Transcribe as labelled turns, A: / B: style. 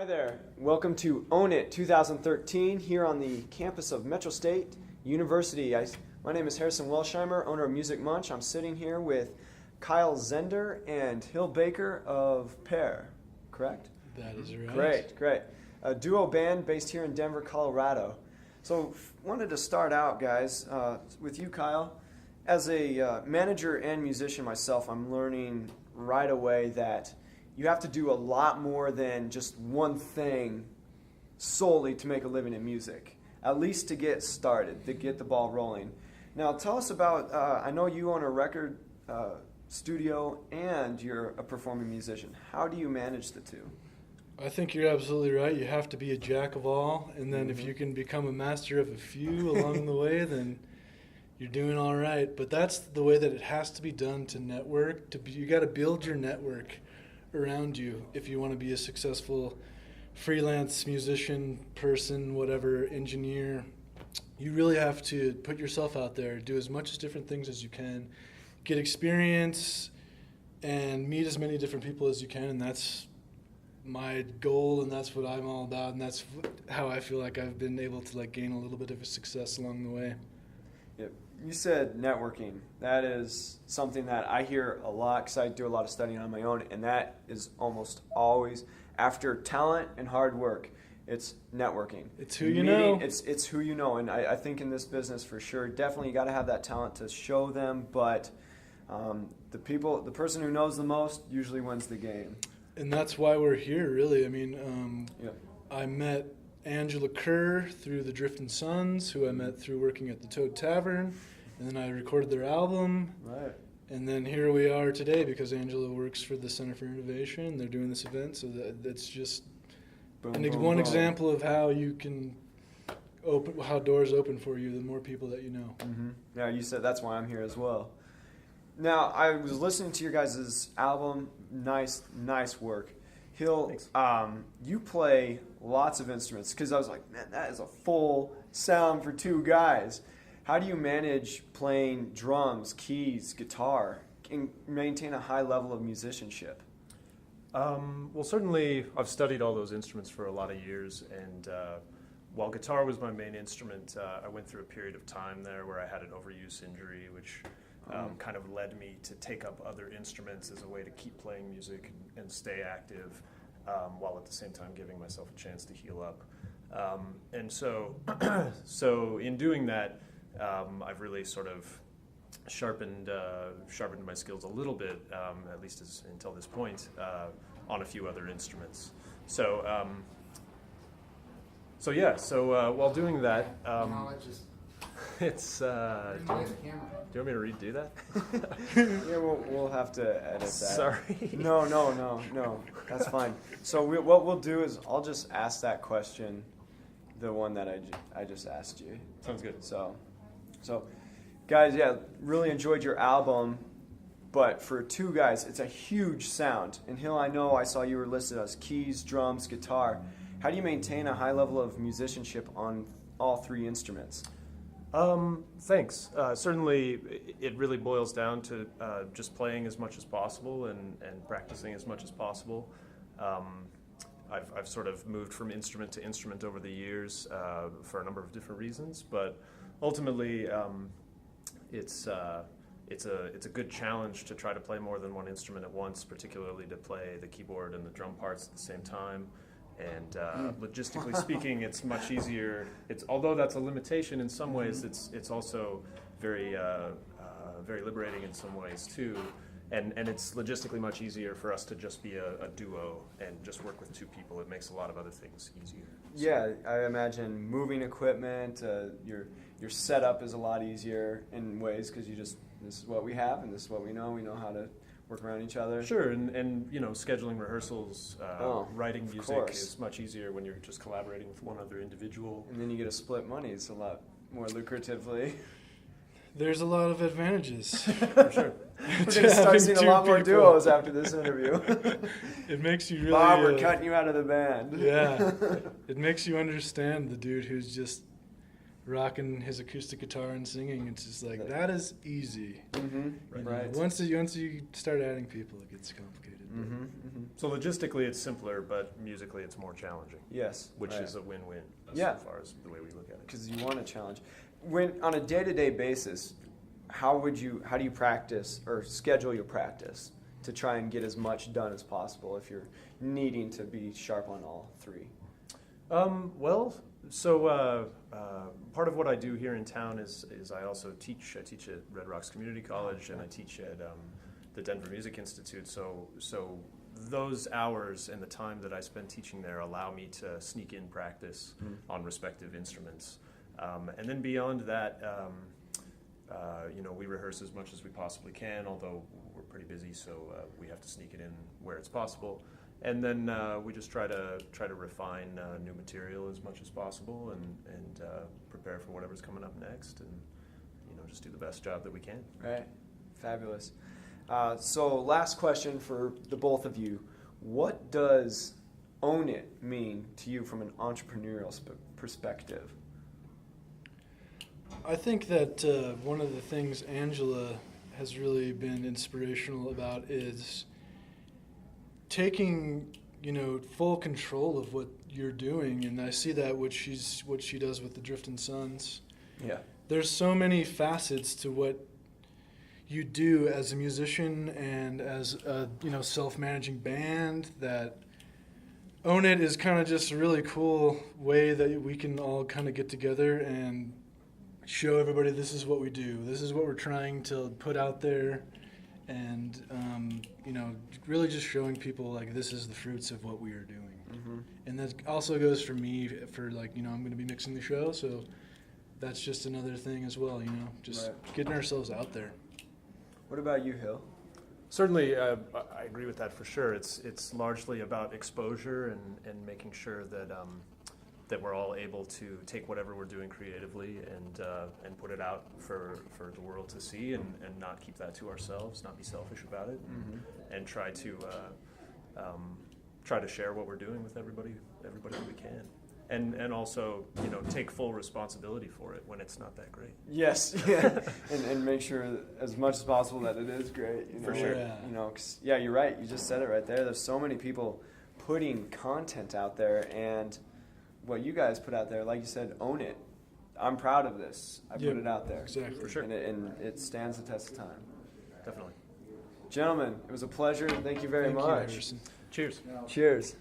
A: Hi there. Welcome to Own It 2013 here on the campus of Metro State University. My name is Harrison Welsheimer, owner of Munch. I'm sitting here with Kyle Zender and Hill Baker of Paer, correct?
B: That is right.
A: Great. A duo band based here in Denver, Colorado. So wanted to start out, guys, with you, Kyle. As a manager and musician myself, I'm learning right away that you have to do a lot more than just one thing solely to make a living in music, at least to get started, to get the ball rolling. Now, tell us about, I know you own a record studio and you're a performing musician. How do you manage the two?
B: I think you're absolutely right. You have to be a jack of all, and then if you can become a master of a few along the way, then you're doing all right. But that's the way that it has to be done to network. You got to build your network around you if you want to be a successful freelance musician, person, whatever, engineer. You really have to put yourself out there, do as much as different things as you can, get experience, and meet as many different people as you can, and that's my goal, and that's what I'm all about, and that's how I feel like I've been able to gain a little bit of a success along the way.
A: Yep. You said networking. That is something that I hear a lot because I do a lot of studying on my own, and that is almost always after talent and hard work. It's networking.
B: It's who you know.
A: It's who you know, and I think in this business for sure, definitely you got to have that talent to show them, but the person who knows the most usually wins the game.
B: And that's why we're here, really. I mean, I met Angela Kerr through the Driftin' Sons, who I met through working at the Toad Tavern, and then I recorded their album.
A: Right.
B: And then here we are today because Angela works for the Center for Innovation. They're doing this event, so that's just one example of how you can how doors open for you the more people that you know.
A: Mm-hmm. Yeah, you said that's why I'm here as well. Now, I was listening to your guys' album. Nice work. Hill, you play lots of instruments because I was like, man, that is a full sound for two guys. How do you manage playing drums, keys, guitar, and maintain a high level of musicianship?
C: Well, certainly I've studied all those instruments for a lot of years, and while guitar was my main instrument, I went through a period of time there where I had an overuse injury, which kind of led me to take up other instruments as a way to keep playing music and stay active, while at the same time giving myself a chance to heal up. And so in doing that, I've really sort of sharpened my skills a little bit, at least until this point, on a few other instruments. So while doing that, it's. Do you want me to redo that?
A: Yeah, we'll have to edit that.
C: Sorry.
A: No. That's fine. So what we'll do is I'll just ask that question, the one that I just asked you.
C: Sounds good.
A: So, guys, yeah, really enjoyed your album, but for two guys, it's a huge sound. And Hill, I know I saw you were listed as keys, drums, guitar. How do you maintain a high level of musicianship on all three instruments?
C: Thanks. Certainly, it really boils down to just playing as much as possible and practicing as much as possible. I've sort of moved from instrument to instrument over the years for a number of different reasons, but ultimately, it's a good challenge to try to play more than one instrument at once, particularly to play the keyboard and the drum parts at the same time. And logistically speaking, it's much easier. Although that's a limitation in some ways, it's also very liberating in some ways too. And it's logistically much easier for us to just be a duo and just work with two people. It makes a lot of other things easier. So.
A: Yeah, I imagine moving equipment, your setup is a lot easier in ways because this is what we have and this is what we know. We know how to work around each other.
C: Sure, and scheduling rehearsals, writing music is much easier when you're just collaborating with one other individual.
A: And then you get to split money. It's a lot more lucratively.
B: There's a lot of advantages.
C: For sure.
A: We're going to start seeing a lot more duos after this interview.
B: It makes you really...
A: Bob, we're cutting you out of the band.
B: Yeah. It makes you understand the dude who's just rocking his acoustic guitar and singing. It's just like, that is easy.
A: Mm-hmm.
B: You know,
A: Right.
B: Once you start adding people, it gets complicated.
A: Mm-hmm. Mm-hmm.
C: So logistically, it's simpler, but musically, it's more challenging,
A: Yes.
C: which
A: right.
C: is a win-win
A: Yeah.
C: as far as the way we look at it.
A: Because you want a challenge. When on a day-to-day basis, how do you practice or schedule your practice to try and get as much done as possible if you're needing to be sharp on all three?
C: Part of what I do here in town is I also teach. I teach at Red Rocks Community College, and I teach at the Denver Music Institute. So those hours and the time that I spend teaching there allow me to sneak in practice on respective instruments. And then beyond that, we rehearse as much as we possibly can, although we're pretty busy, so we have to sneak it in where it's possible. And then we just try to refine new material as much as possible and prepare for whatever's coming up next, and just do the best job that we can.
A: Right. Fabulous. So last question for the both of you. What does own it mean to you from an entrepreneurial perspective?
B: I think that one of the things Angela has really been inspirational about is taking, full control of what you're doing, and I see that what she does with the Driftin' Sons.
A: Yeah.
B: There's so many facets to what you do as a musician and as a self-managing band that Own It is kind of just a really cool way that we can all kind of get together and show everybody this is what we do. This is what we're trying to put out there. And, really just showing people, like, this is the fruits of what we are doing.
A: Mm-hmm.
B: And that also goes for me for, I'm going to be mixing the show. So that's just another thing as well, just
A: Right.
B: getting ourselves out there.
A: What about you, Hill?
C: Certainly, I agree with that for sure. It's largely about exposure and making sure that we're all able to take whatever we're doing creatively and put it out for the world to see and not keep that to ourselves, not be selfish about it, and try to share what we're doing with everybody that we can. And also, take full responsibility for it when it's not that great.
A: Yes, yeah, and make sure as much as possible that it is great.
C: For sure.
B: Yeah.
A: 'Cause, yeah, you're right. You just said it right there. There's so many people putting content out there, and what you guys put out there, like you said, own it. I'm proud of this. I put it out there.
B: Exactly.
C: For sure.
A: And it stands the test of time.
C: Definitely.
A: Gentlemen, it was a pleasure. Thank you very
B: Thank you,
A: much.
B: Harrison.
C: Cheers.
A: Cheers.